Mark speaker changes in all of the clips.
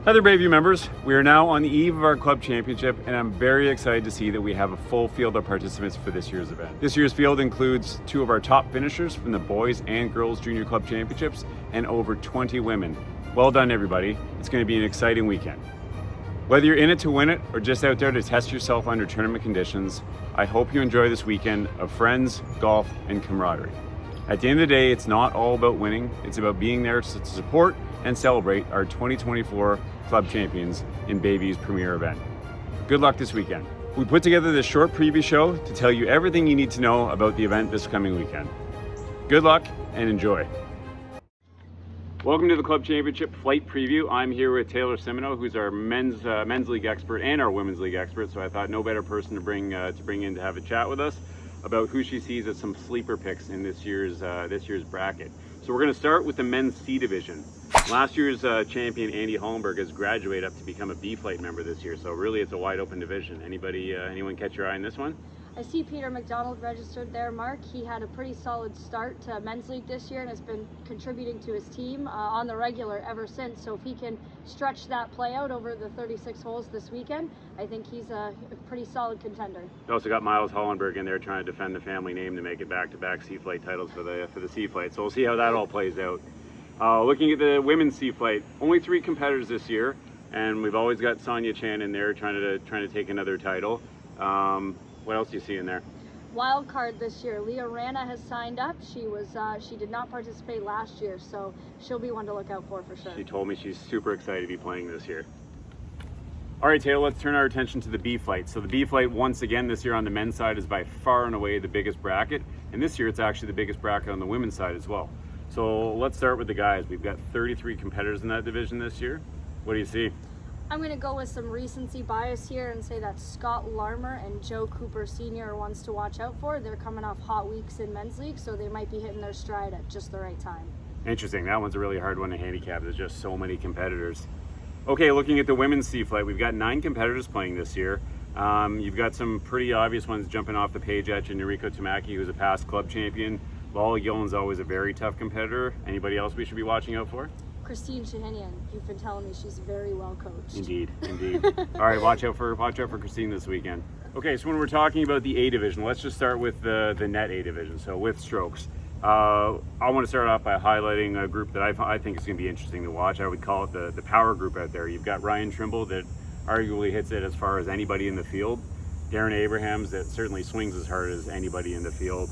Speaker 1: Hi there, Bayview members. We are now on the eve of our club championship, and I'm very excited to see that we have a full field of participants for this year's event. This year's field includes 2 of our top finishers from the boys and girls junior club championships and over 20 women. Well done, everybody. It's going to be an exciting weekend. Whether you're in it to win it or just out there to test yourself under tournament conditions, I hope you enjoy this weekend of friends, golf, and camaraderie. At the end of the day, it's not all about winning. It's about being there to support and celebrate our 2024 club champions in Bayview's premier event. Good luck this weekend. We put together this short preview show to tell you everything you need to know about the event this coming weekend. Good luck and enjoy. Welcome to the club championship flight preview. I'm here with Taylor Simino, who's our men's league expert and our women's league expert. So I thought no better person to bring in to have a chat with us about who she sees as some sleeper picks in this year's bracket. So we're going to start with the men's C division. Last year's champion Andy Hollenberg has graduated up to become a B flight member this year. So really, it's a wide open division. Anyone catch your eye in this one?
Speaker 2: I see Peter McDonald registered there, Mark. He had a pretty solid start to men's league this year and has been contributing to his team on the regular ever since. So if he can stretch that play out over the 36 holes this weekend, I think he's a pretty solid contender.
Speaker 1: We also got Miles Hollenberg in there trying to defend the family name to make it back-to-back C flight titles for the C flight. So we'll see how that all plays out. Looking at the women's C flight, only 3 competitors this year, and we've always got Sonia Chan in there trying to take another title. What else do you see in there?
Speaker 2: Wild card this year, Leah Rana has signed up. She did not participate last year, so she'll be one to look out for sure.
Speaker 1: She told me she's super excited to be playing this year. All right, Taylor, let's turn our attention to the B flight. So the B flight, once again, this year on the men's side is by far and away the biggest bracket, and this year it's actually the biggest bracket on the women's side as well. So let's start with the guys. We've got 33 competitors in that division this year. What do you see?
Speaker 2: I'm going to go with some recency bias here and say that Scott Larmer and Joe Cooper Sr. are ones to watch out for. They're coming off hot weeks in men's league, so they might be hitting their stride at just the right time.
Speaker 1: Interesting. That one's a really hard one to handicap. There's just so many competitors. Okay, looking at the women's C flight, we've got 9 competitors playing this year. You've got some pretty obvious ones jumping off the page at you. Noriko Tamaki, who's a past club champion. Lala Gillen's always a very tough competitor. Anybody else we should be watching out for?
Speaker 2: Christine Shahinian, you've been telling me she's very well coached.
Speaker 1: Indeed. All right, watch out for Christine this weekend. Okay, so when we're talking about the A division, let's just start with the net A division. So with strokes, I want to start off by highlighting a group that I think is going to be interesting to watch. I would call it the power group out there. You've got Ryan Trimble that arguably hits it as far as anybody in the field. Darren Abrahams that certainly swings as hard as anybody in the field.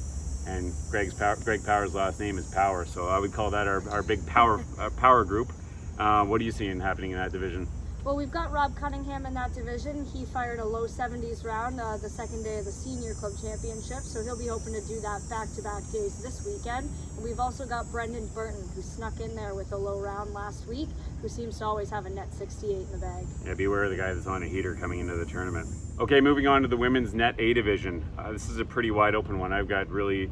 Speaker 1: And Greg Power's last name is Power, so I would call that our big power group. What are you seeing happening in that division?
Speaker 2: Well, we've got Rob Cunningham in that division. He fired a low 70s round the second day of the senior club championship, so he'll be hoping to do that back-to-back days this weekend. And we've also got Brendan Burton, who snuck in there with a low round last week, who seems to always have a net 68 in the bag.
Speaker 1: Yeah, beware of the guy that's on a heater coming into the tournament. Okay, moving on to the women's net A division. This is a pretty wide open one. I've got really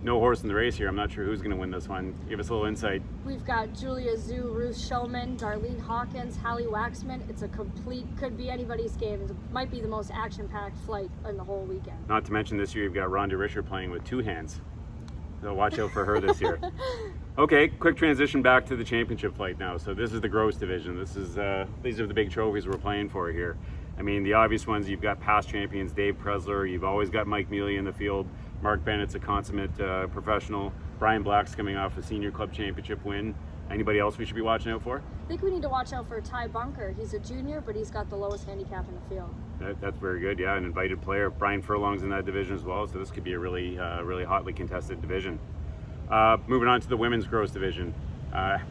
Speaker 1: no horse in the race here. I'm not sure who's going to win this one. Give us a little insight.
Speaker 2: We've got Julia Zhu, Ruth Shulman, Darlene Hawkins, Hallie Waxman. It's a complete, could be anybody's game. It might be the most action-packed flight in the whole weekend.
Speaker 1: Not to mention this year you've got Rhonda Risher playing with 2 hands. So watch out for her this year. Okay, quick transition back to the championship flight now. So this is the gross division. These are the big trophies we're playing for here. I mean, the obvious ones, you've got past champions Dave Presler, you've always got Mike Mealy in the field, Mark Bennett's a consummate professional, Brian Black's coming off a senior club championship win. Anybody else we should be watching out for?
Speaker 2: I think we need to watch out for Ty Bunker. He's a junior, but he's got the lowest handicap in the field.
Speaker 1: That's very good, yeah, an invited player. Brian Furlong's in that division as well, so this could be a really hotly contested division. Moving on to the women's gross division.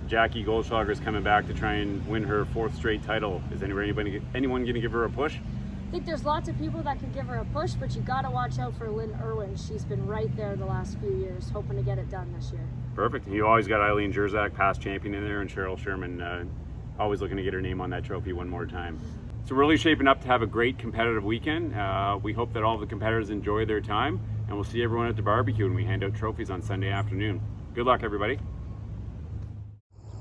Speaker 1: Jackie Goldschlager is coming back to try and win her 4th straight title. Is anyone going to give her a push?
Speaker 2: I think there's lots of people that could give her a push, but you got to watch out for Lynn Irwin. She's been right there the last few years, hoping to get it done this year.
Speaker 1: Perfect. You always got Eileen Jerzak, past champion, in there, and Cheryl Sherman, always looking to get her name on that trophy one more time. So we're really shaping up to have a great competitive weekend. We hope that all the competitors enjoy their time, and we'll see everyone at the barbecue when we hand out trophies on Sunday afternoon. Good luck, everybody.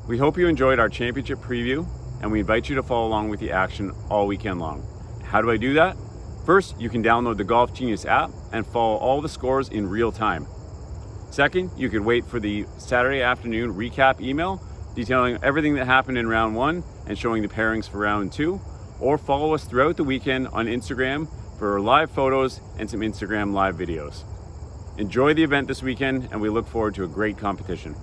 Speaker 1: We hope you enjoyed our championship preview, and we invite you to follow along with the action all weekend long. How do I do that? First, you can download the Golf Genius app and follow all the scores in real time. Second, you can wait for the Saturday afternoon recap email detailing everything that happened in round 1 and showing the pairings for round 2, or follow us throughout the weekend on Instagram for live photos and some Instagram live videos. Enjoy the event this weekend, and we look forward to a great competition.